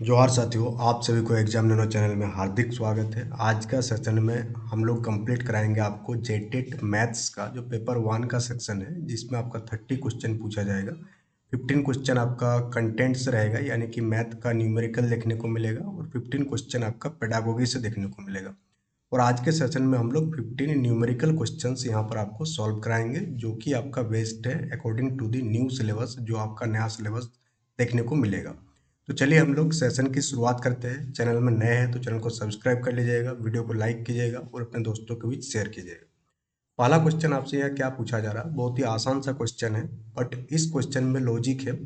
जोहार साथियों, आप सभी को एग्जाम नैनो चैनल में हार्दिक स्वागत है। आज का सेशन में हम लोग कंप्लीट कराएंगे आपको जेटेट मैथ्स का जो पेपर 1 का सेक्शन है, जिसमें आपका 30 क्वेश्चन पूछा जाएगा। 15 क्वेश्चन आपका कंटेंट से रहेगा, यानी कि मैथ का न्यूमेरिकल देखने को मिलेगा, और 15 क्वेश्चन आपका पेडागोगी से देखने को मिलेगा। और आज के सेशन में हम लोग 15 न्यूमेरिकल क्वेश्चंस यहाँ पर आपको सॉल्व कराएंगे, जो कि आपका बेस्ड है according to the new syllabus, जो आपका नया सिलेबस देखने को मिलेगा। तो चलिए हम लोग सेशन की शुरुआत करते हैं। चैनल में नए हैं तो चैनल को सब्सक्राइब कर लीजिएगा, वीडियो को लाइक कीजिएगा और अपने दोस्तों के बीच शेयर कीजिएगा। पहला क्वेश्चन आपसे यहाँ क्या पूछा जा रहा है, बहुत ही आसान सा क्वेश्चन है, बट इस क्वेश्चन में लॉजिक है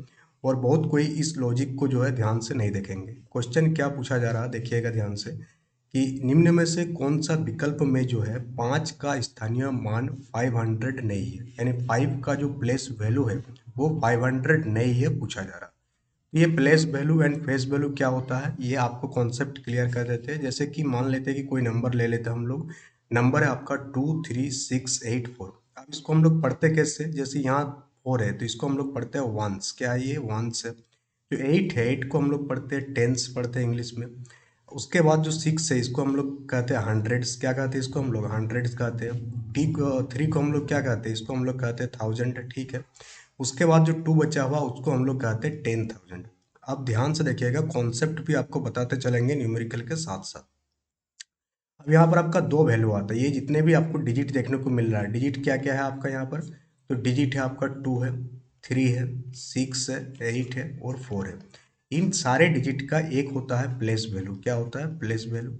और बहुत कोई इस लॉजिक को जो है ध्यान से नहीं देखेंगे। क्वेश्चन क्या पूछा जा रहा है देखिएगा ध्यान से, कि निम्न में से कौन सा विकल्प में जो है 5 का स्थानीय मान 500 नहीं है, यानी 5 का जो प्लेस वैल्यू है वो 500 नहीं है पूछा जा रहा है। ये place value and face value क्या होता है, ये आपको कॉन्सेप्ट क्लियर कर देते हैं। जैसे कि मान लेते हैं कि कोई नंबर ले लेते हैं हम लोग, नंबर है आपका 23684। अब इसको हम लोग पढ़ते कैसे, जैसे यहाँ 4 है तो इसको हम लोग पढ़ते हैं वंस, क्या है ये वंस है। जो 8 है, 8 को हम लोग पढ़ते हैं टेंस, पढ़ते हैं इंग्लिश में। उसके बाद जो 6 है, इसको हम लोग कहते हैं हंड्रेड्स, क्या कहते हैं इसको हम लोग हंड्रेड्स कहते हैं। ठीक, 3 को हम लोग क्या कहते हैं, इसको हम लोग कहते हैं थाउजेंड, ठीक है। उसके बाद जो 2 बचा हुआ उसको हम लोग कहते हैं 10,000। आप ध्यान से देखिएगा, कॉन्सेप्ट भी आपको बताते चलेंगे न्यूमेरिकल के साथ साथ। अब यहाँ पर आपका दो वैल्यू आता है, ये जितने भी आपको डिजिट देखने को मिल रहा है, डिजिट क्या क्या है आपका यहाँ पर, तो डिजिट है आपका 2 है, 3 है, 6 है, 8 है और 4 है। इन सारे डिजिट का एक होता है प्लेस वैल्यू, क्या होता है प्लेस वैल्यू,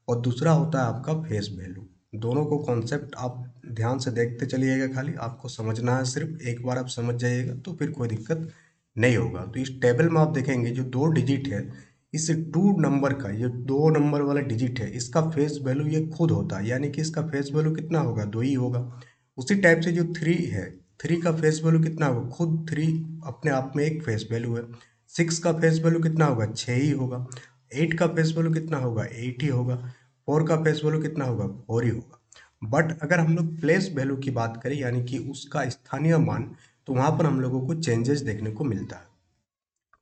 और दूसरा होता है आपका फेस वैल्यू। दोनों को कॉन्सेप्ट आप ध्यान से देखते चलिएगा, खाली आपको समझना है, सिर्फ एक बार आप समझ जाइएगा तो फिर कोई दिक्कत नहीं होगा। तो इस टेबल में आप देखेंगे जो दो डिजिट है, इस 2 नंबर का, ये 2 नंबर वाला डिजिट है, इसका फेस वैल्यू ये खुद होता है, यानी कि इसका फेस वैल्यू कितना होगा, 2 ही होगा। उसी टाइप से जो 3 है, 3 का फेस वैल्यू कितना होगा, खुद 3 अपने आप में एक फेस वैल्यू है। 6 का फेस वैल्यू कितना होगा, 6 ही होगा। 8 का फेस वैल्यू कितना होगा, 8 ही होगा। 4 का फेस वैल्यू कितना होगा, 4 ही होगा। बट अगर हम लोग प्लेस वैल्यू की बात करें, यानी कि उसका स्थानीय मान, तो वहां पर हम लोगों को चेंजेस देखने को मिलता है।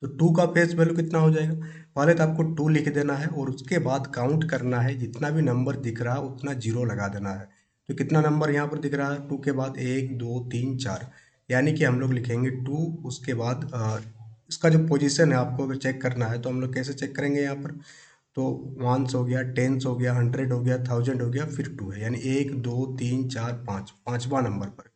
तो 2 का फेस वैल्यू कितना हो जाएगा, पहले तो आपको 2 लिख देना है और उसके बाद काउंट करना है, जितना भी नंबर दिख रहा है उतना जीरो लगा देना है। तो कितना नंबर यहाँ पर दिख रहा है, 2 के बाद 1 2 3 4, यानी कि हम लोग लिखेंगे 2। उसके बाद इसका जो पोजीशन है आपको अगर चेक करना है तो हम लोग कैसे चेक करेंगे यहाँ पर, तो वंस हो गया, टेंस हो गया, हंड्रेड हो गया, थाउजेंड हो गया, फिर 2 है, यानी 1 2 3 4 5, पांचवा नंबर पर।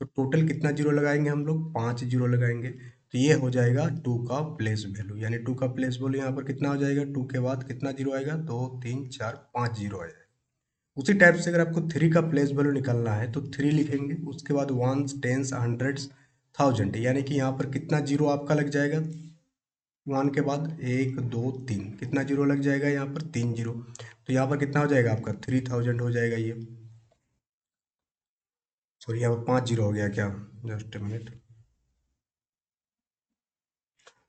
तो टोटल कितना जीरो लगाएंगे हम लोग, 5 जीरो लगाएंगे। तो ये हो जाएगा 2 का प्लेस वैल्यू, यानी 2 का प्लेस वैल्यू यहाँ पर कितना हो जाएगा, 2 के बाद कितना जीरो आएगा, 2 3 4 5 जीरो आएगा। उसी टाइप से अगर आपको 3 का प्लेस वैल्यू निकालना है तो 3 लिखेंगे, उसके बाद वंस टेंस हंड्रेड्स थाउजेंड, यानी कि यहाँ पर कितना जीरो आपका लग जाएगा, 1 के बाद 1 2 3, कितना जीरो लग जाएगा यहाँ पर, 3 जीरो। तो यहाँ पर कितना हो जाएगा आपका, 3000 हो जाएगा ये। सॉरी, यहाँ पर 5 जीरो हो गया क्या, जस्ट ए मिनट।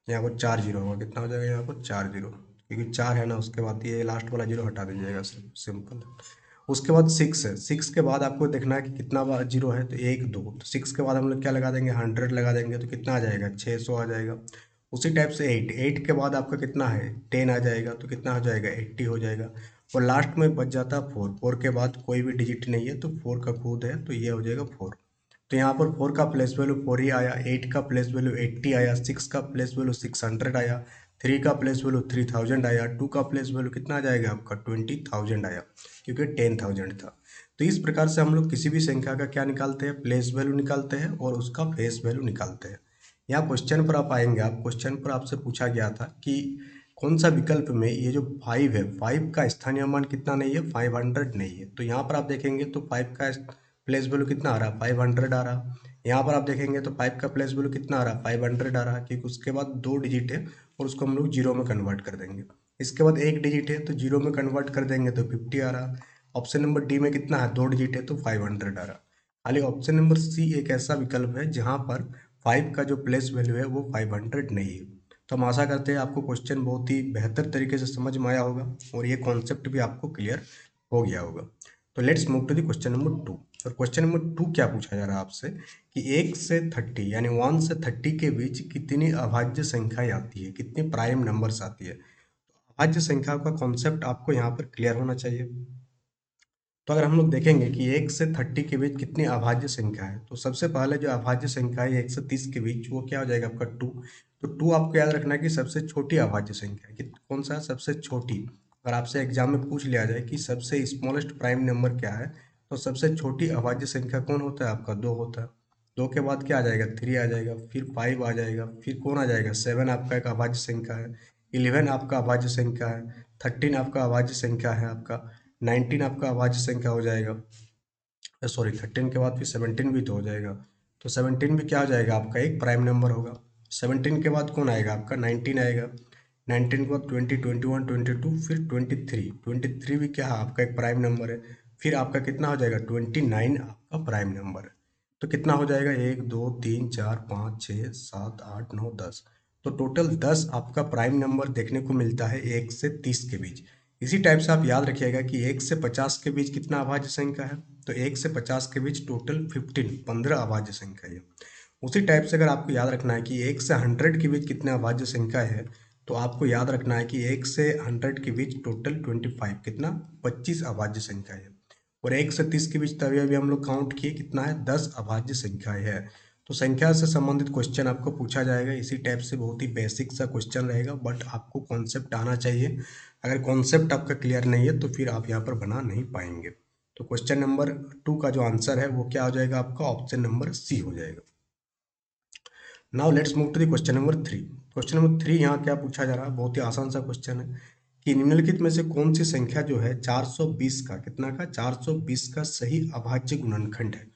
यहाँ पर 4 जीरो होगा, कितना हो जाएगा यहाँ पर, 4 जीरो, क्योंकि 4 है ना, उसके बाद ये लास्ट वाला जीरो हटा दीजिएगा, सिंपल। उसके बाद 6 है, 6 के बाद आपको देखना है कि कितना बार जीरो है, तो 1 2, तो 6 के बाद हम लोग क्या लगा देंगे, 100 लगा देंगे, तो कितना आ जाएगा, 600 आ जाएगा। उसी टाइप से 8, 8 के बाद आपका कितना है, 10 आ जाएगा, तो कितना हो जाएगा, 80 हो जाएगा। और लास्ट में बच जाता है 4, 4 के बाद कोई भी डिजिट नहीं है तो 4 का खुद है, तो ये हो जाएगा 4। तो यहाँ पर 4 का प्लेस वैल्यू 4 ही आया, 8 का प्लेस वैल्यू 80 आया, 6 का प्लेस वैल्यू 600 आया, 3 का प्लेस वैल्यू 3000 आया, 2 का प्लेस वैल्यू कितना आ जाएगा आपका, 20,000 आया, क्योंकि 10,000 था। तो इस प्रकार से हम लोग किसी भी संख्या का क्या निकालते हैं, प्लेस वैल्यू निकालते हैं और उसका फेस वैल्यू निकालते हैं। यहाँ क्वेश्चन पर आप आएंगे, आप क्वेश्चन पर आपसे पूछा गया था कि कौन सा विकल्प में ये जो 5 है, 5 का स्थानीय मान कितना नहीं है, 500 नहीं है। तो यहाँ पर आप देखेंगे तो 5 का प्लेस वैल्यू कितना आ रहा है, 500 आ रहा। यहाँ पर आप देखेंगे तो 5 का प्लेस वैल्यू कितना आ रहा है, 500 आ रहा, क्योंकि उसके बाद 2 डिजिट है और उसको हम लोग जीरो में कन्वर्ट कर देंगे। इसके बाद 1 डिजिट है तो जीरो में कन्वर्ट कर देंगे तो 50 आ रहा। ऑप्शन नंबर डी में कितना है, 2 डिजिट है तो 500 आ रहा। खाली ऑप्शन नंबर सी एक ऐसा विकल्प है जहाँ पर 5 का जो प्लेस वैल्यू है वो 500 नहीं है। तो हम आशा करते हैं आपको क्वेश्चन बहुत ही बेहतर तरीके से समझ में आया होगा और ये कॉन्सेप्ट भी आपको क्लियर हो गया होगा। तो let's move to the question number 2। और क्वेश्चन नंबर 2 क्या पूछा जा रहा है आपसे, कि 1 से 30 यानी 1 से 30 के बीच कितनी अभाज्य संख्याएं आती है, कितनी प्राइम नंबर्स आती है। अभाज्य संख्या का कॉन्सेप्ट आपको यहाँ पर क्लियर होना चाहिए। तो अगर हम लोग देखेंगे कि 1 से 30 के बीच कितनी अभाज्य संख्या है, तो सबसे पहले जो अभाज्य संख्या है 1 से 30 के बीच, वो क्या हो जाएगा आपका 2। तो 2 आपको याद रखना है कि सबसे छोटी अभाज्य संख्या है कि कौन सा सबसे छोटी। अगर आपसे एग्जाम में पूछ लिया जाए कि सबसे स्मॉलेस्ट प्राइम नंबर क्या है, तो सबसे छोटी अभाज्य संख्या कौन होता है आपका 2 होता है। 2 के बाद क्या आ जाएगा 3 आ जाएगा, फिर 5 आ जाएगा, फिर कौन आ जाएगा 7 आपका एक अभाज्य संख्या है, 11 आपका अभाज्य संख्या है, 13 आपका अभाज्य संख्या है, आपका 19 आपका अभाज्य संख्या हो जाएगा। सॉरी 13 के बाद फिर 17 भी तो हो जाएगा। तो 17 भी क्या हो जाएगा आपका एक प्राइम नंबर होगा। 17 के बाद कौन आएगा आपका 19 आएगा। 19 के बाद 20, 21, 22, फिर 23। 23 भी क्या है आपका एक प्राइम नंबर है। फिर आपका कितना हो जाएगा 29 आपका प्राइम नंबर है। तो कितना हो जाएगा 1, 2, 3, 4, 5, 6, 7, 8, 9, 10। तो टोटल 10 आपका प्राइम नंबर देखने को मिलता है 1 से 30 के बीच। इसी टाइप से आप याद रखिएगा कि 1 से 50 के बीच कितना अभाज्य संख्या है। तो 1 से 50 के बीच टोटल 15 अभाज्य संख्या है। उसी टाइप से अगर आपको याद रखना है कि 1 से 100 के बीच कितने अभाज्य संख्या है, तो आपको याद रखना है कि 1 से 100 के बीच टोटल 25 कितना 25 अभाज्य संख्या है। और 1 से 30 के बीच तभी अभी हम लोग काउंट किए कितना है 10 अभाज्य संख्याएं है। तो संख्या से संबंधित क्वेश्चन आपको पूछा जाएगा इसी टाइप से, बहुत ही बेसिक सा क्वेश्चन रहेगा, बट आपको कॉन्सेप्ट आना चाहिए। अगर कॉन्सेप्ट आपका क्लियर नहीं है तो फिर आप यहाँ पर बना नहीं पाएंगे। तो क्वेश्चन नंबर 2 का जो आंसर है वो क्या हो जाएगा आपका ऑप्शन नंबर सी हो जाएगा। Now let's move to the question number 3। Question number 3 यहाँ क्या पूछा जा रहा है, बहुत ही आसान सा क्वेश्चन है कि निम्नलिखित में से कौन सी संख्या जो है 420 का कितना का 420 का सही अभाज्य गुणनखंड है।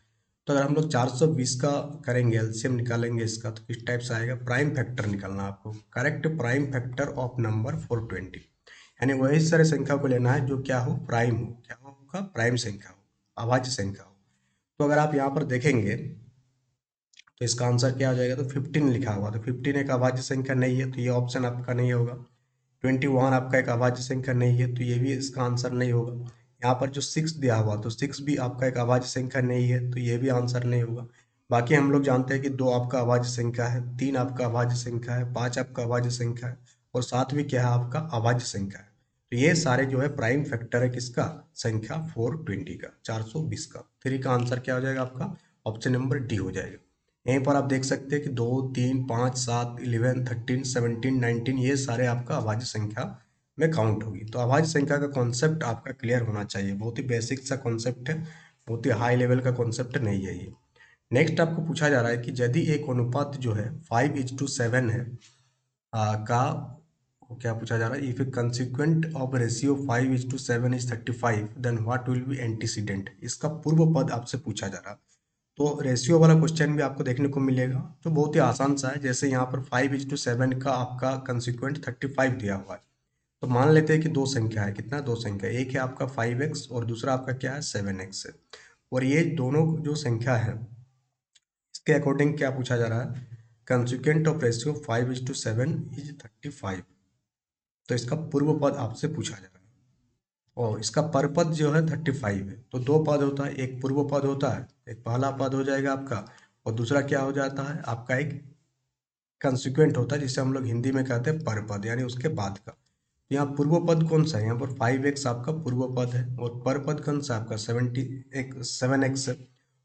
तो अगर हम लोग 420 का करेंगे एलसीएम निकालेंगे इसका, तो किस टाइप से आएगा प्राइम फैक्टर निकालना है आपको। Correct prime factor of number 420, यानी वही सारे संख्या को लेना है जो क्या हो प्राइम हो, क्या हो आपका प्राइम संख्या हो, अभाज्य संख्या हो। तो अगर आप यहाँ पर देखेंगे तो इसका आंसर क्या हो जाएगा, तो 15 लिखा हुआ, तो 15 एक अभाज्य संख्या नहीं है, तो ये ऑप्शन आपका नहीं होगा। 21 आपका एक अभाज्य संख्या नहीं है, तो ये भी इसका आंसर नहीं होगा। यहाँ पर जो 6 दिया हुआ, तो 6 भी आपका एक अभाज्य संख्या नहीं है, तो ये भी आंसर नहीं होगा। बाकी हम लोग जानते हैं कि 2 आपका अभाज्य संख्या है, 3 आपका अभाज्य संख्या है, 5 आपका अभाज्य संख्या है, और 7 भी क्या है आपका अभाज्य संख्या है। तो ये सारे जो है प्राइम फैक्टर है किसका, संख्या 420 का, 420 का। 3 का आंसर क्या हो जाएगा आपका ऑप्शन नंबर डी हो जाएगा। यहीं पर आप देख सकते हैं कि 2, 3, 5, 7, 11, 13, 17, 19 ये सारे आपका अभाज्य संख्या में काउंट होगी। तो अभाज्य संख्या का कॉन्सेप्ट आपका क्लियर होना चाहिए, बहुत ही बेसिक सा कॉन्सेप्ट है, बहुत ही हाई लेवल का कॉन्सेप्ट नहीं है ये। नेक्स्ट आपको पूछा जा रहा है कि यदि एक अनुपात जो है 5:7 है का क्या पूछा जा रहा है, if a consequent of ratio 5:7 is 35 then what will be antecedent. इसका पूर्व पद आपसे पूछा जा रहा है। तो रेशियो वाला क्वेश्चन भी आपको देखने को मिलेगा, जो बहुत ही आसान सा है। जैसे यहाँ पर 5:7 का आपका कंसिक्वेंट 35 दिया हुआ है, तो मान लेते हैं कि दो संख्या है, कितना दो संख्या, एक है आपका 5x और दूसरा आपका क्या है 7x है। और ये दोनों जो संख्या है इसके अकॉर्डिंग क्या पूछा जा रहा है, कंसिक्वेंट ऑफ रेशियो 5:7 इज 35। तो इसका पूर्व पद आपसे पूछा जा रहा है, और इसका पर पद जो है 35 है। तो दो पद होता है, एक पूर्व पद होता है, एक पहला पद हो जाएगा आपका, और दूसरा क्या हो जाता है आपका एक कंसिक्वेंट होता है, जिसे हम लोग हिंदी में कहते हैं पर पद, यानी उसके बाद का। तो यहाँ पूर्व पद कौन सा है, यहाँ पर 5x आपका पूर्व पद है, और पर पद कौन सा आपका 7x है,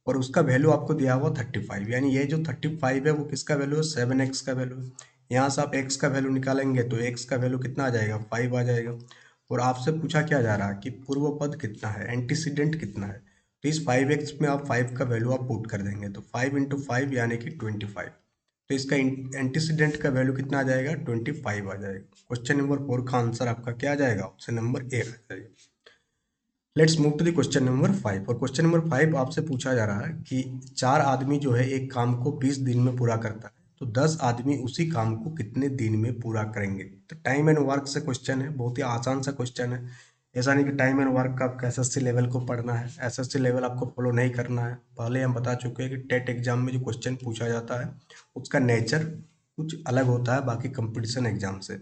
और उसका वैल्यू आपको दिया हुआ 35, यानी ये जो 35 है वो किसका वैल्यू है 7x का वैल्यू है। यहाँ से आप x का वैल्यू निकालेंगे तो x का वैल्यू कितना आ जाएगा 5 आ जाएगा। और आपसे पूछा क्या जा रहा है कि पूर्व पद कितना है, एंटीसीडेंट कितना है। तो इस 5x में आप 5 का वैल्यू आप पुट कर देंगे, तो 5 × 5 यानी कि 25। तो इसका एंटीसीडेंट का वैल्यू कितना आ जाएगा 25 आ जाएगा। क्वेश्चन नंबर 4 का आंसर आपका क्या आ जाएगा ऑप्शन नंबर ए आ जाएगा। Let's move to the question number 5। और क्वेश्चन नंबर 5 आपसे पूछा जा रहा है कि 4 आदमी जो है एक काम को 20 दिन में पूरा करता है, तो 10 आदमी उसी काम को कितने दिन में पूरा करेंगे। तो टाइम एंड वर्क से क्वेश्चन है, बहुत ही आसान सा क्वेश्चन है। ऐसा नहीं कि टाइम एंड वर्क का आपका एसएससी लेवल को पढ़ना है, एसएससी लेवल आपको फॉलो नहीं करना है। पहले हम बता चुके हैं कि टेट एग्जाम में जो क्वेश्चन पूछा जाता है उसका नेचर कुछ अलग होता है बाकी कंपटीशन एग्जाम से।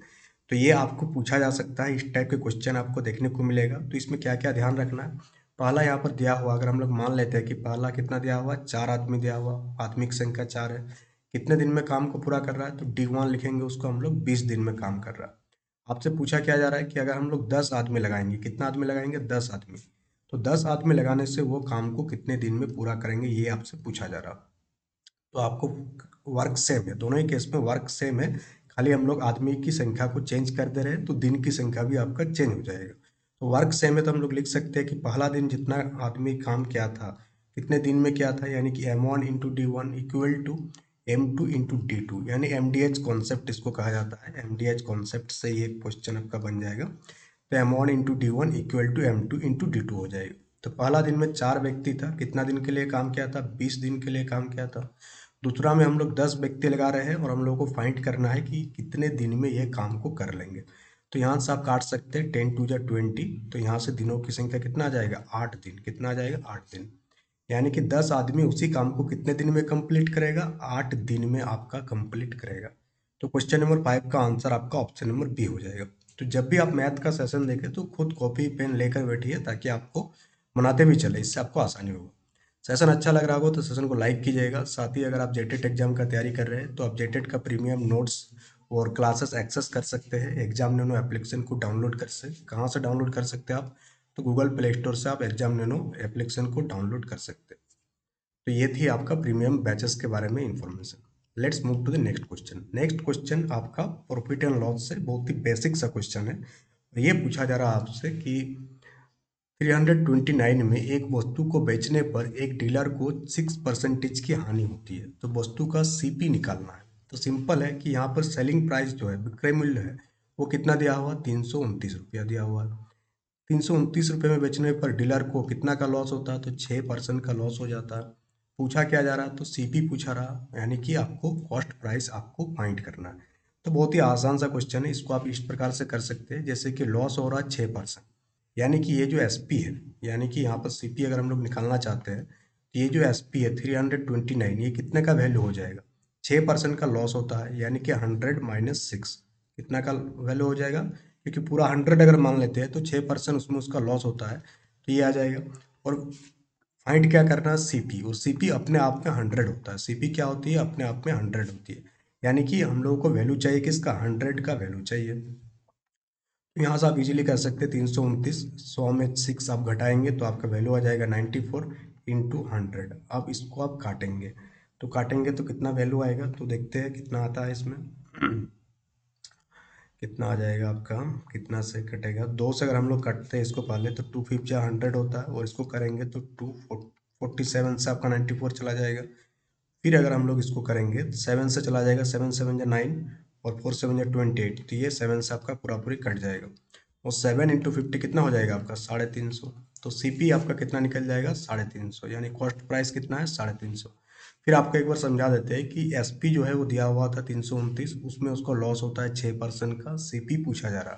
तो ये आपको पूछा जा सकता है, इस टाइप के क्वेश्चन आपको देखने को मिलेगा। तो इसमें क्या क्या ध्यान रखना है, पहला यहाँ पर दिया हुआ, अगर हम लोग मान लेते हैं कि पहला कितना दिया हुआ 4 आदमी दिया हुआ, आदमी की संख्या 4 है, कितने दिन में काम को पूरा कर रहा है, तो D1 लिखेंगे उसको हम लोग 20 दिन में काम कर रहा है। आपसे पूछा क्या जा रहा है कि अगर हम लोग 10 आदमी लगाएंगे, कितना आदमी लगाएंगे, 10 आदमी, तो 10 आदमी लगाने से वो काम को कितने दिन में पूरा करेंगे, ये आपसे पूछा जा रहा है। तो आपको वर्क सेम है, दोनों ही केस में वर्क सेम है, खाली हम लोग आदमी की संख्या को चेंज कर दे रहे हैं, तो दिन की संख्या भी आपका चेंज हो जाएगा। तो वर्क सेम है तो हम लोग लिख सकते हैं कि पहला दिन जितना आदमी काम किया था, कितने दिन में किया था, यानी कि M1 into D1 equal to M2 into D2, यानी MDH कॉन्सेप्ट इसको कहा जाता है। MDH कॉन्सेप्ट से ये क्वेश्चन आपका बन जाएगा। तो M1 into D1 equal to M2 into D2 हो जाएगा। तो पहला दिन में 4 व्यक्ति था, कितना दिन के लिए काम किया था, 20 दिन के लिए काम किया था। दूसरा में हम लोग 10 व्यक्ति लगा रहे हैं और हम लोग को फाइंड करना है कि कितने दिन में ये काम को कर लेंगे। तो यहाँ से आप काट सकते हैं 10 टू जा 20, तो यहाँ से दिनों की संख्या कितना आ जाएगा, 8 दिन। कितना आ जाएगा, 8 दिन। यानी कि 10 आदमी उसी काम को कितने दिन में कंप्लीट करेगा, 8 दिन में आपका कंप्लीट करेगा। तो क्वेश्चन नंबर 5 का आंसर आपका ऑप्शन नंबर बी हो जाएगा। तो जब भी आप मैथ का सेशन देखें तो खुद कॉपी पेन लेकर बैठिए, ताकि आपको बनाते भी चले, इससे आपको आसानी होगी। सेशन अच्छा लग रहा हो तो सेशन को लाइक कीजिएगा। साथ ही अगर आप जेटेट एग्जाम का तैयारी कर रहे हैं तो आप जेटेट का प्रीमियम नोट्स और क्लासेस एक्सेस कर सकते हैं। एग्जाम नैनो एप्लीकेशन को डाउनलोड कर से कहाँ से डाउनलोड कर सकते हैं आप, तो गूगल प्ले स्टोर से आप एग्जाम नैनो एप्लीकेशन को डाउनलोड कर सकते हैं। तो ये थी आपका प्रीमियम बैचेस के बारे में information. Let's move to the next question. Next question आपका प्रॉफिट एंड लॉस से बहुत ही बेसिक सा क्वेश्चन है। ये पूछा जा रहा है आपसे कि 329 में एक वस्तु को बेचने पर एक डीलर को 6% की हानि होती है, तो वस्तु का सीपी निकालना है। तो सिंपल है कि यहाँ पर सेलिंग प्राइस जो है, विक्रय मूल्य है, वो कितना दिया हुआ, 329 रुपया दिया हुआ है। 329 रुपये में बेचने पर डीलर को कितना का लॉस होता है, तो 6% का लॉस हो जाता है। पूछा क्या जा रहा है, तो सीपी पूछा रहा, यानी कि आपको कॉस्ट प्राइस आपको फाइंड करना है। तो बहुत ही आसान सा क्वेश्चन है, इसको आप इस प्रकार से कर सकते हैं, जैसे कि लॉस हो रहा है 6%, यानी कि ये जो एसपी है, यानी कि यहाँ पर सीपी अगर हम लोग निकालना चाहते हैं, तो ये जो एसपी है 329, ये कितने का वैल्यू हो जाएगा, 6% का लॉस होता है, यानी कि 100 - 6 कितना का वैल्यू हो जाएगा, क्योंकि पूरा 100 अगर मान लेते हैं तो 6% उसमें उसका लॉस होता है, तो ये आ जाएगा। और फाइंड क्या करना है, सीपी, और सीपी अपने आप में 100 होता है। सीपी क्या होती है, अपने आप में 100 होती है, यानी कि हम लोगों को वैल्यू चाहिए किसका, 100 का वैल्यू चाहिए। तो यहाँ से आप इजीली कर सकते हैं, 329, 100 में 6 आप घटाएंगे तो आपका वैल्यू आ जाएगा 94 इंटू 100। अब इसको आप काटेंगे, तो काटेंगे तो कितना वैल्यू आएगा, तो देखते हैं कितना आता है इसमें। कितना आ जाएगा आपका, कितना से कटेगा, 2 से अगर हम लोग कटते हैं इसको पहले, तो 2 5 जा 100 होता है, और इसको करेंगे तो 247 से आपका 94 चला जाएगा। फिर अगर हम लोग इसको करेंगे, 7 से चला जाएगा, 7 7 जा 9, और 4 7 जा 28, तो ये 7 से आपका पूरा पूरी कट जाएगा। और 7 इंटू 50 कितना हो जाएगा आपका, 350। तो सीपी आपका कितना निकल जाएगा, 350, यानी कॉस्ट प्राइस कितना है, 350। फिर आपको एक बार समझा देते हैं कि एसपी जो है वो दिया हुआ था 329, उसमें उसको लॉस होता है 6% का, सीपी पूछा जा रहा।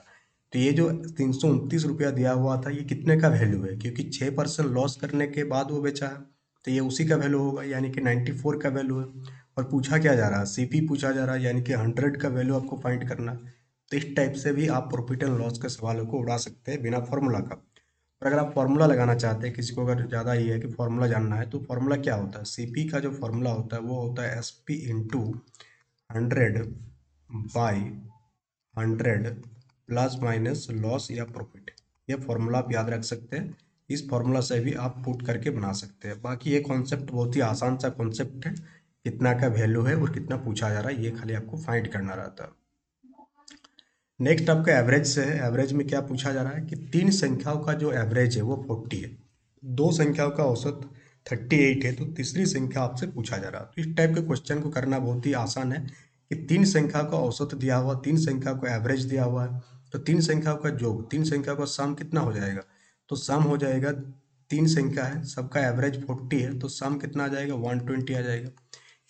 तो ये जो 329 रुपया दिया हुआ था, ये कितने का वैल्यू है, क्योंकि 6% लॉस करने के बाद वो बेचा है, तो ये उसी का वैल्यू होगा, यानी कि 94 का वैल्यू है। और पूछा क्या जा रहा है, सीपी पूछा जा रहा है, यानी कि 100 का वैल्यू आपको फाइंड करना है। तो इस टाइप से भी आप प्रॉफिट एंड लॉस के सवालों को उड़ा सकते हैं बिना फॉर्मूला का। और अगर आप फॉर्मूला लगाना चाहते हैं, किसी को अगर ज़्यादा ये है कि फॉर्मूला जानना है, तो फॉर्मूला क्या होता है, सीपी का जो फॉर्मूला होता है वो होता है SP into 100/100 plus minus loss या प्रॉफिट। ये फॉर्मूला आप याद रख सकते हैं, इस फॉर्मूला से भी आप पुट करके बना सकते हैं। बाकी ये कॉन्सेप्ट बहुत ही आसान सा कॉन्सेप्ट है, कितना का वैल्यू है और कितना पूछा जा रहा है, ये खाली आपको फाइंड करना रहता है। नेक्स्ट आपका एवरेज से है। एवरेज में क्या पूछा जा रहा है कि तीन संख्याओं का जो एवरेज है वो 40 है, दो संख्याओं का औसत 38 है, तो तीसरी संख्या आपसे पूछा जा रहा है। तो इस टाइप के क्वेश्चन को करना बहुत ही आसान है कि तीन संख्या का औसत दिया हुआ, तीन संख्या को एवरेज दिया हुआ है, तो तीन संख्याओं का योग, तीन संख्या का सम कितना हो जाएगा, तो सम हो जाएगा, तीन संख्या है, सबका एवरेज 40 है, तो सम कितना आ जाएगा, 120 आ जाएगा।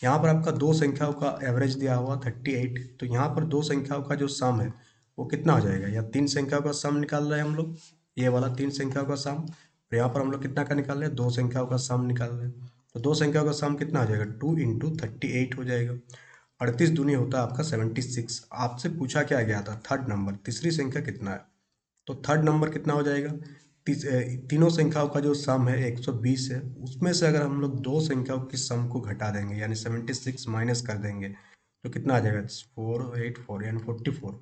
यहाँ पर आपका दो संख्याओं का एवरेज दिया हुआ 38, तो यहाँ पर दो संख्याओं का जो सम है वो कितना हो जाएगा, या तीन संख्याओं का सम निकाल रहे हैं हम लोग, ये वाला तीन संख्याओं का सम, और यहाँ पर हम लोग कितना का निकाल रहे हैं, दो संख्याओं का सम निकाल रहे हैं। तो दो संख्याओं का सम कितना हो जाएगा, 2 इंटू 38 हो जाएगा। 38 दूनी होता है आपका 76। आपसे पूछा क्या गया था, थर्ड नंबर, तीसरी संख्या कितना है, तो थर्ड नंबर कितना हो जाएगा, तीनों संख्याओं का जो सम है 120 है, उसमें से अगर हम लोग दो संख्याओं की सम को घटा देंगे, यानी 76 माइनस कर देंगे, तो कितना आ जाएगा, 484, यानी 44,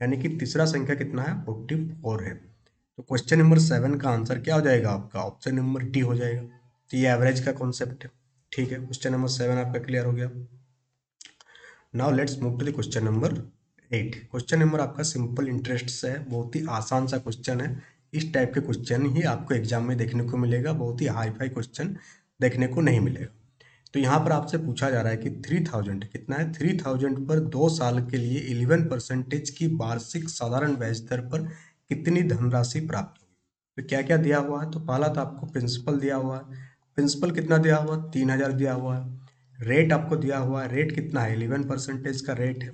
यानी कि तीसरा संख्या कितना है, 44 है। तो क्वेश्चन नंबर 7 का आंसर क्या हो जाएगा आपका, ऑप्शन नंबर डी हो जाएगा। तो ये एवरेज का कॉन्सेप्ट है। ठीक है, क्वेश्चन नंबर 7 आपका क्लियर हो गया। Now let's move to the question number 8। Question number आपका सिंपल इंटरेस्ट से है, बहुत ही आसान सा क्वेश्चन है। इस टाइप के क्वेश्चन ही आपको एग्जाम में देखने को मिलेगा, बहुत ही हाई फाई क्वेश्चन देखने को नहीं मिलेगा। तो यहाँ पर आपसे पूछा जा रहा है कि 3000 कितना है, 3000 पर 2 साल के लिए 11% की वार्षिक साधारण ब्याज दर पर कितनी धनराशि प्राप्त होगी। तो क्या क्या दिया हुआ है, तो पहला तो आपको प्रिंसिपल दिया हुआ है। प्रिंसिपल कितना दिया हुआ है, 3000 दिया हुआ है। रेट आपको दिया हुआ है, रेट कितना है, 11% का रेट है।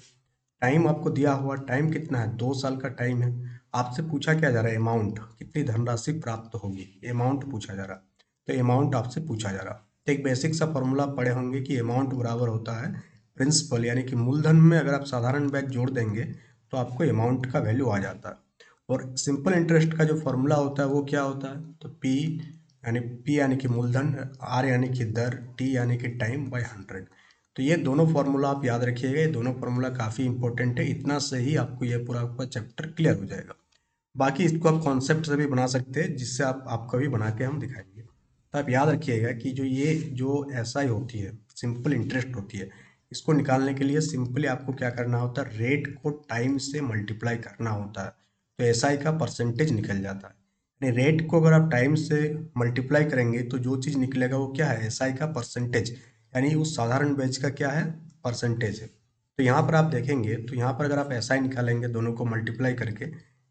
टाइम आपको दिया हुआ, टाइम कितना है, 2 साल का टाइम है। आपसे पूछा क्या जा रहा है, अमाउंट, कितनी धनराशि प्राप्त होगी, अमाउंट पूछा जा रहा। तो अमाउंट आपसे पूछा जा रहा। तो एक बेसिक सा फॉर्मूला पढ़े होंगे कि अमाउंट बराबर होता है प्रिंसिपल, यानी कि मूलधन में अगर आप साधारण ब्याज जोड़ देंगे तो आपको अमाउंट का वैल्यू आ जाता है। और सिंपल इंटरेस्ट का जो फॉर्मूला होता है वो क्या होता है, तो पी यानी कि मूलधन, आर यानी कि दर, टी यानी कि टाइम बाय 100। तो ये दोनों फार्मूला आप याद रखिएगा, ये दोनों फार्मूला काफ़ी इंपॉर्टेंट है। इतना से ही आपको ये पूरा आपका चैप्टर क्लियर हो जाएगा। बाकी इसको आप कॉन्सेप्ट से भी बना सकते हैं, जिससे आप आपका भी बना के हम दिखाएंगे। तो आप याद रखिएगा कि जो एस आई होती है, सिंपल इंटरेस्ट होती है, इसको निकालने के लिए सिंपली आपको क्या करना होता है, रेट को टाइम से मल्टीप्लाई करना होता है। तो एस आई का परसेंटेज निकल जाता है। यानी रेट को अगर आप टाइम से मल्टीप्लाई करेंगे तो जो चीज़ निकलेगा वो क्या है, एस आई का परसेंटेज, यानी उस साधारण ब्याज का क्या है, परसेंटेज है। तो यहाँ पर आप देखेंगे, तो यहाँ पर अगर आप एस आई निकालेंगे दोनों को मल्टीप्लाई करके,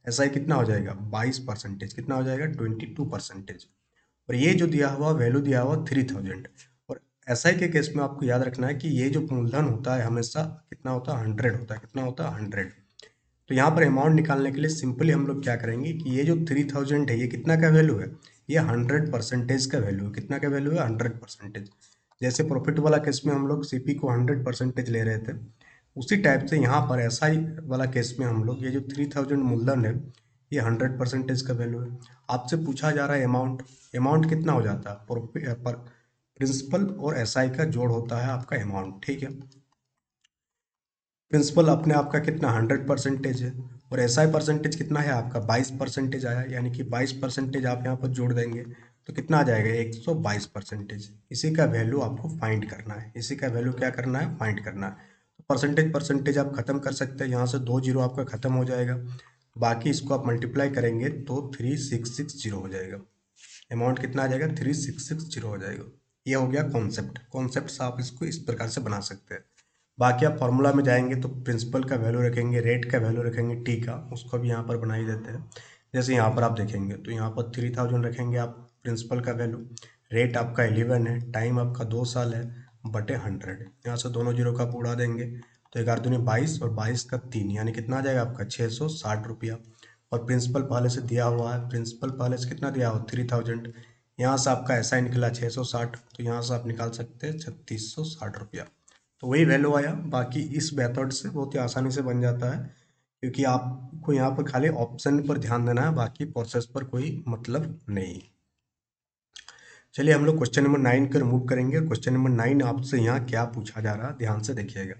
एस आई कितना हो जाएगा, 22%, कितना हो जाएगा, 22%। और ये जो दिया हुआ वैल्यू दिया हुआ 3000। और एस आई के केस में आपको याद रखना है कि ये जो मूलधन होता है हमेशा कितना होता है, 100 होता है। कितना होता है, 100। तो यहाँ पर अमाउंट निकालने के लिए सिंपली हम लोग क्या करेंगे कि ये जो 3000 है ये कितना का वैल्यू है, ये 100% का वैल्यू है। कितना का वैल्यू है, 100%। जैसे प्रॉफिट वाला केस में हम लोग सीपी को 100% ले रहे थे, उसी टाइप से यहाँ पर एसआई वाला केस में हम लोग ये जो 3000 मूलधन है ये 100% का वैल्यू है। आपसे पूछा जा रहा है अमाउंट, अमाउंट कितना हो जाता है, पर प्रिंसिपल और एसआई का जोड़ होता है आपका अमाउंट। ठीक है, प्रिंसिपल अपने आप का कितना 100% है, और एसआई परसेंटेज कितना है आपका 22% आया, यानी कि 22% आप यहाँ पर जोड़ देंगे तो कितना आ जाएगा, 122%। इसी का वैल्यू आपको फाइंड करना है, इसी का वैल्यू क्या करना है, फाइंड करना है। तो परसेंटेज परसेंटेज आप खत्म कर सकते हैं, यहाँ से 2 जीरो आपका खत्म हो जाएगा। बाकी इसको आप मल्टीप्लाई करेंगे तो 3660 हो जाएगा। अमाउंट कितना आ जाएगा, 3660 हो जाएगा। ये हो गया कॉन्सेप्ट। कॉन्सेप्ट से आप इसको इस प्रकार से बना सकते हैं। बाकी आप फॉर्मूला में जाएंगे तो प्रिंसिपल का वैल्यू रखेंगे, रेट का वैल्यू रखेंगे, टी का, उसको भी यहाँ पर बना ही देते हैं। जैसे यहाँ पर आप देखेंगे तो यहाँ पर 3000 रखेंगे आप प्रिंसिपल का वैल्यू, रेट आपका 11 है, टाइम आपका 2 साल है, बटे 100। यहाँ से दोनों जीरो का आप उड़ा देंगे तो 11 दूनी 22 और 22 का 3, यानी कितना आ जाएगा आपका 660 रुपया। और प्रिंसिपल पहले से दिया हुआ है, प्रिंसिपल पहले से कितना दिया हुआ 3000। यहाँ से आपका ऐसा ही निकला 660, तो यहाँ से आप निकाल सकते हैं 3660 रुपया। तो वही वैल्यू आया। बाकी इस मेथड से बहुत ही आसानी से बन जाता है, क्योंकि आपको यहाँ पर खाली ऑप्शन पर ध्यान देना है, बाकी प्रोसेस पर कोई मतलब नहीं। चलिए हम लोग क्वेश्चन नंबर 9 कर मूव करेंगे। क्वेश्चन नंबर 9 आपसे यहाँ क्या पूछा जा रहा है, ध्यान से देखिएगा।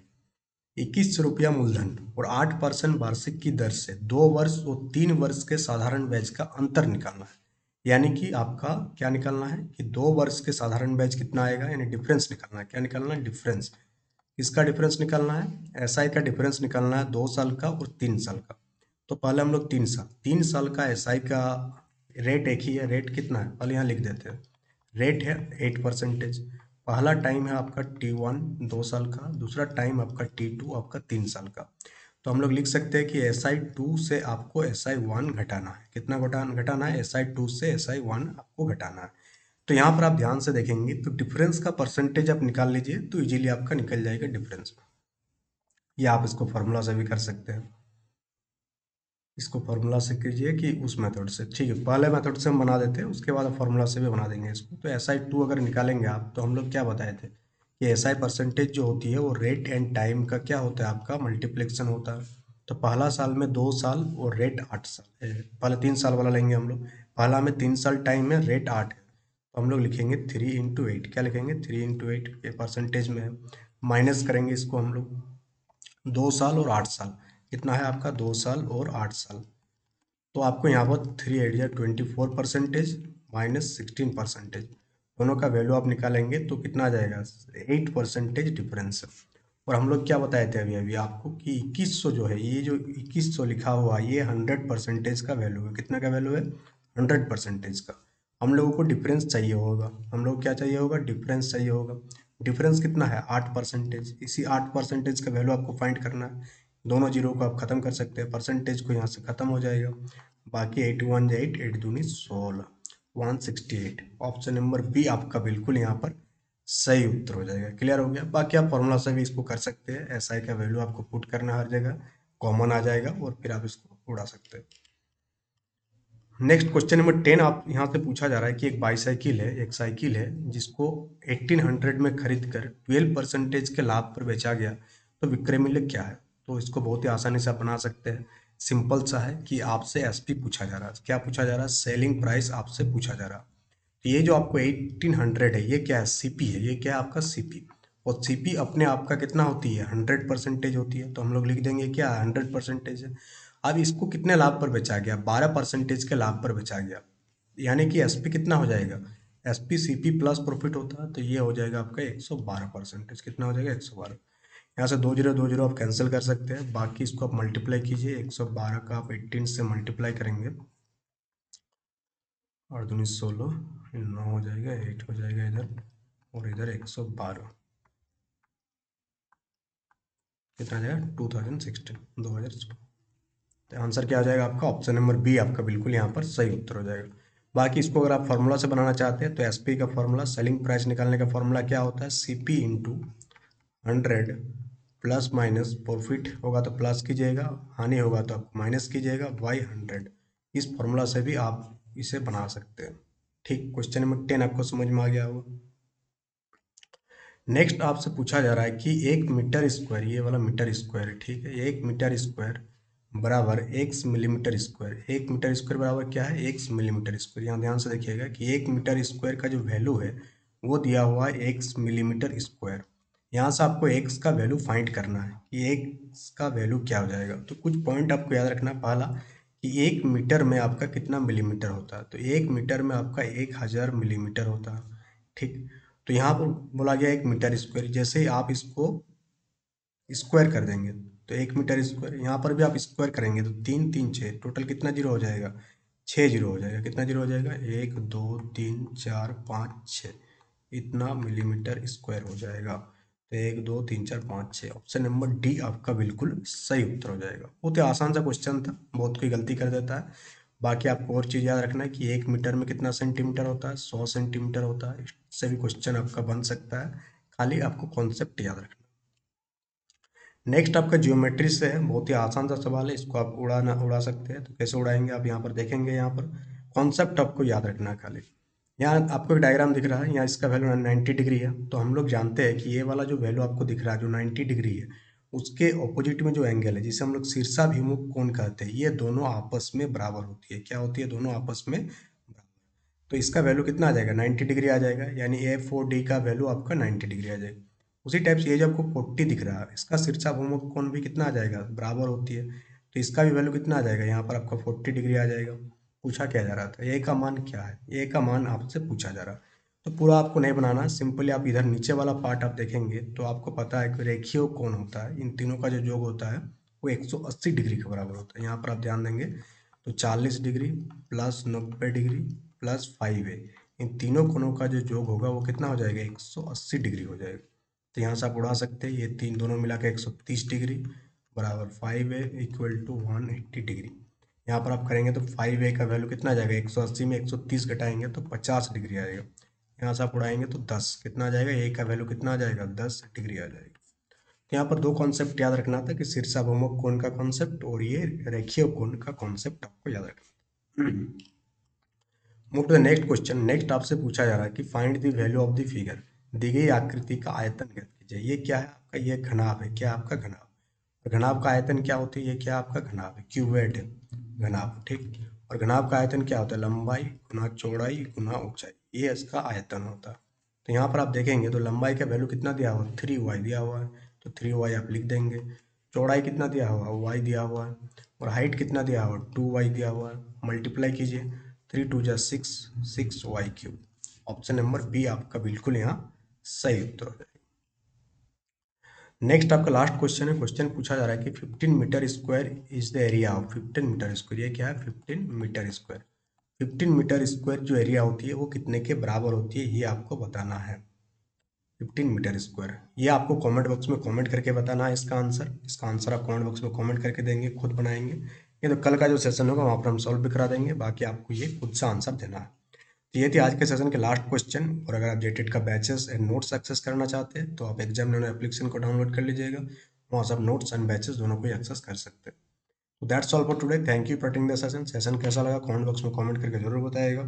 21 रुपया मूलधन और 8% वार्षिक की दर से 2 वर्ष और 3 वर्ष के साधारण ब्याज का अंतर निकालना है। यानी कि आपका क्या निकालना है कि 2 वर्ष के साधारण ब्याज कितना आएगा, यानी डिफरेंस निकालना है। क्या निकालना है, डिफरेंस। किसका डिफरेंस निकालना है, एसआई का डिफरेंस निकालना है, 2 साल का और 3 साल का। तो पहले हम लोग 3 साल का एसआई का रेट एक ही है, रेट कितना है पहले यहाँ लिख देते हैं। रेट है 8%। पहला टाइम है आपका T1 2 साल का, दूसरा टाइम आपका T2 आपका 3 साल का। तो हम लोग लिख सकते हैं कि SI2 से आपको SI1 घटाना है। कितना घटाना है, SI2 से SI1 आपको घटाना है। तो यहाँ पर आप ध्यान से देखेंगे तो डिफरेंस का परसेंटेज आप निकाल लीजिए तो इजीली आपका निकल जाएगा डिफरेंस। या आप इसको फार्मूला से भी कर सकते हैं, इसको फार्मूला से कीजिए कि उस मेथड से। ठीक है, पहले मेथड से हम बना देते हैं, उसके बाद फार्मूला से भी बना देंगे इसको। तो SI2 अगर निकालेंगे आप, तो हम लोग क्या बताए थे कि SI परसेंटेज जो होती है वो रेट एंड टाइम का क्या होता है, आपका मल्टीप्लिकेशन होता है। तो पहला साल में 2 साल और रेट 8 साल, पहले 3 साल वाला लेंगे हम लोग। पहला में 3 साल टाइम है, रेट 8 है, तो हम लोग लिखेंगे 3 × 8। क्या लिखेंगे, 3 × 8, ये परसेंटेज में है। माइनस करेंगे इसको हम लोग, 2 साल और 8 साल, कितना है आपका 2 साल और 8 साल। तो आपको यहाँ पर 3 8 24% माइनस 16%, दोनों का वैल्यू आप निकालेंगे तो कितना आ जाएगा, 8% डिफरेंस। और हम लोग क्या बताए थे अभी अभी आपको कि 2100 जो है, ये जो 2100 लिखा हुआ ये 100% का वैल्यू है। कितना का वैल्यू है, 100% का। हम लोगों को डिफरेंस चाहिए होगा, हम लोग क्या चाहिए होगा, डिफरेंस चाहिए होगा। डिफरेंस कितना है, 8%। इसी 8% का वैल्यू आपको फाइंड करना है। दोनों जीरो को आप खत्म कर सकते हैं, परसेंटेज को यहाँ से खत्म हो जाएगा। बाकी 81 8, 8 दूनी 16, 168। ऑप्शन नंबर बी आपका बिल्कुल यहाँ पर सही उत्तर हो जाएगा। क्लियर हो गया। बाकी आप फॉर्मूला से भी इसको कर सकते हैं। एसआई का वैल्यू आपको पुट करना है, हर जगह कॉमन आ जाएगा और फिर आप इसको उड़ा सकते हैं। नेक्स्ट क्वेश्चन नंबर 10 आप यहाँ से पूछा जा रहा है कि एक बाईसाइकिल है, एक साइकिल है जिसको 1800 में खरीद कर 12% के लाभ पर बेचा गया, तो विक्रय मूल्य क्या है। तो इसको बहुत ही आसानी से आप बना सकते हैं। सिंपल सा है कि आपसे एसपी पूछा जा रहा है। क्या पूछा जा रहा है, सेलिंग प्राइस आपसे पूछा जा रहा है। तो ये जो आपको 1800 है, ये क्या है, सीपी है। ये क्या है आपका सीपी। और सीपी अपने आप का कितना होती है, 100% होती है। तो हम लोग लिख देंगे क्या, 100% है। अब इसको कितने लाभ पर बेचा गया, 12% के लाभ पर बेचा गया। यानी कि एसपी कितना हो जाएगा, एसपी सीपी प्लस प्रॉफिट होता है, तो ये हो जाएगा आपका 112%। कितना हो जाएगा, 112। यहाँ से 2 0 2 0 आप कैंसिल कर सकते हैं। बाकी इसको आप मल्टीप्लाई कीजिए, 112 का आप 18 से मल्टीप्लाई करेंगे, और 19 16, 9 हो जाएगा, 8 हो जाएगा इधर, और इधर 112। कितना आ जाएगा, 2016। तो आंसर क्या आ जाएगा आपका, ऑप्शन नंबर बी आपका बिल्कुल यहाँ पर सही उत्तर हो जाएगा। बाकी इसको अगर आप फार्मूला से बनाना चाहते हैं तो एसपी का फार्मूला, सेलिंग प्राइस निकालने का फार्मूला क्या होता है, CP into 100 plus minus, profit होगा तो प्लस कीजिएगा, हानि होगा तो आप माइनस कीजिएगा, बाई 100। इस फार्मूला से भी आप इसे बना सकते हैं। ठीक, क्वेश्चन नंबर 10 आपको समझ में आ गया होगा। नेक्स्ट आपसे पूछा जा रहा है कि 1 मीटर स्क्वायर, ये वाला मीटर स्क्वायर है, ठीक है, 1 मीटर स्क्वायर बराबर x millimetre square. 1 metre square बराबर क्या है, एक्स मिलीमीटर स्क्वायर। यहाँ ध्यान से देखिएगा कि 1 मीटर स्क्वायर का जो वैल्यू है वो दिया हुआ है एक्स मिलीमीटर स्क्वायर। यहाँ से आपको एक्स का वैल्यू फाइंड करना है कि एक्स का वैल्यू क्या हो जाएगा। तो कुछ पॉइंट आपको याद रखना। पहला कि 1 मीटर में आपका कितना मिलीमीटर होता है, तो 1 मीटर में आपका 1000 मिलीमीटर होता है। ठीक, तो यहाँ पर बोला गया 1 मीटर स्क्वायर, जैसे ही आप इसको स्क्वायर कर देंगे तो 1 मीटर स्क्वायर, यहाँ पर भी आप स्क्वायर करेंगे तो 3 3 6, टोटल कितना जीरो हो जाएगा, 6 जीरो हो जाएगा। कितना जीरो हो जाएगा, 1 2 3 4 5 6, इतना मिलीमीटर स्क्वायर हो जाएगा। तो 1 2 3 4 5 6, ऑप्शन नंबर डी आपका बिल्कुल सही उत्तर हो जाएगा। बहुत ही आसान सा क्वेश्चन था, बहुत कोई गलती कर देता है। बाकी आपको और चीज़ याद रखना है कि 1 मीटर में कितना सेंटीमीटर होता है, 100 सेंटीमीटर होता है। इससे भी क्वेश्चन आपका बन सकता है, खाली आपको कॉन्सेप्ट याद रखना। नेक्स्ट आपका ज्योमेट्री से है, बहुत ही आसान सा सवाल है, इसको आप उड़ा सकते हैं। तो कैसे उड़ाएंगे आप यहाँ पर देखेंगे, यहाँ पर कॉन्सेप्ट आपको याद रखना है खाली। यहाँ आपको एक डायग्राम दिख रहा है, यहाँ इसका वैल्यू 90 डिग्री है। तो हम लोग जानते हैं कि ये वाला जो वैल्यू आपको दिख रहा है जो 90 डिग्री है, उसके ऑपोजिट में जो एंगल है जिसे हम लोग शीर्षाभिमुख कोण कहते हैं, ये दोनों आपस में बराबर होती है। क्या होती है, दोनों आपस में बराबर। तो इसका वैल्यू कितना आ जाएगा, 90 डिग्री आ जाएगा। यानी A4D का वैल्यू आपका 90 डिग्री आ जाएगा। उसी टाइप से ये जो आपको 40 दिख रहा है, इसका शीर्षाभिमुख कोण भी कितना आ जाएगा, बराबर होती है। तो इसका भी वैल्यू कितना आ जाएगा, यहाँ पर आपका 40 डिग्री आ जाएगा। पूछा क्या जा रहा था, ए का मान क्या है, ए का मान आपसे पूछा जा रहा है। तो पूरा आपको नहीं बनाना, सिंपली आप इधर नीचे वाला पार्ट आप देखेंगे तो आपको पता है कि रेखीय कोण होता है, इन तीनों का जो योग होता है वो 180 डिग्री के बराबर होता है। यहाँ पर आप ध्यान देंगे तो 40 degree plus 90 degree plus 5a, इन तीनों कोणों का जो योग होगा वो कितना हो जाएगा, 180 डिग्री हो जाएगा। तो यहाँ से आप उड़ा सकते हैं, ये तीन दोनों मिला के 130 डिग्री बराबर 5a इक्वल टू 180 डिग्री। यहाँ पर आप करेंगे तो 5a का वैल्यू कितना आ जाएगा, 180 में 130 घटाएंगे तो 50 डिग्री आएगा। यहाँ से आप उड़ाएंगे तो 10, कितना आ जाएगा, a का वैल्यू कितना आ जाएगा, 10 डिग्री आ जाएगा। तो यहाँ पर दो कॉन्सेप्ट याद रखना था कि शीर्षाभिमुख कोण का कॉन्सेप्ट और ये रेखीय कोण का कॉन्सेप्ट आपको याद रखना। Move to the next question. Next आपसे पूछा जा रहा है कि find the value of the figure. दी गई आकृति का आयतन ज्ञात कीजिए। ये क्या है आपका, ये घनाभ है। क्या आपका घनाभ, और घनाभ का आयतन क्या होती है, ये क्या आपका घनाभ है, क्यूबेड है घनाभ। ठीक, और घनाभ का आयतन क्या होता है, लंबाई गुना चौड़ाई गुना ऊंचाई, ये इसका आयतन होता है। तो यहाँ पर आप देखेंगे तो लंबाई का वैल्यू कितना दिया हुआ है, 3y दिया हुआ है, तो 3y आप लिख देंगे। चौड़ाई कितना दिया हुआ है, वाई दिया हुआ है, और हाइट कितना दिया हुआ है, 2y दिया हुआ है। मल्टीप्लाई कीजिए, 3 × 2 = 6, 6y³ ऑप्शन नंबर बी आपका बिल्कुल यहाँ सही उत्तर हो जाएगा। नेक्स्ट आपका लास्ट क्वेश्चन है। क्वेश्चन पूछा जा रहा है कि 15 metre square is the area of 15 metre square. ये क्या है, 15 मीटर स्क्वायर। 15 मीटर स्क्वायर जो एरिया होती है वो कितने के बराबर होती है, ये आपको बताना है। 15 मीटर स्क्वायर, ये आपको कमेंट बॉक्स में कमेंट करके बताना है इसका आंसर। इसका आंसर आप कमेंट बॉक्स में कमेंट करके देंगे, खुद बनाएंगे। ये तो कल का जो सेशन होगा वहाँ पर हम सॉल्व भी करा देंगे, बाकी आपको ये खुद से आंसर देना है। तो ये थी आज के सेशन के लास्ट क्वेश्चन। और अगर आप जेटेड का बैचेस एंड नोट्स एक्सेस करना चाहते हैं तो आप एग्जाम नैनो एप्लीकेशन को डाउनलोड कर लीजिएगा, वहाँ से आप नोट्स एंड बैचेस दोनों को एक्सेस कर सकते हैं। तो that's all for today. Thank you for attending the session. Session कैसा लगा कमेंट बॉक्स में कमेंट करके जरूर बताइएगा।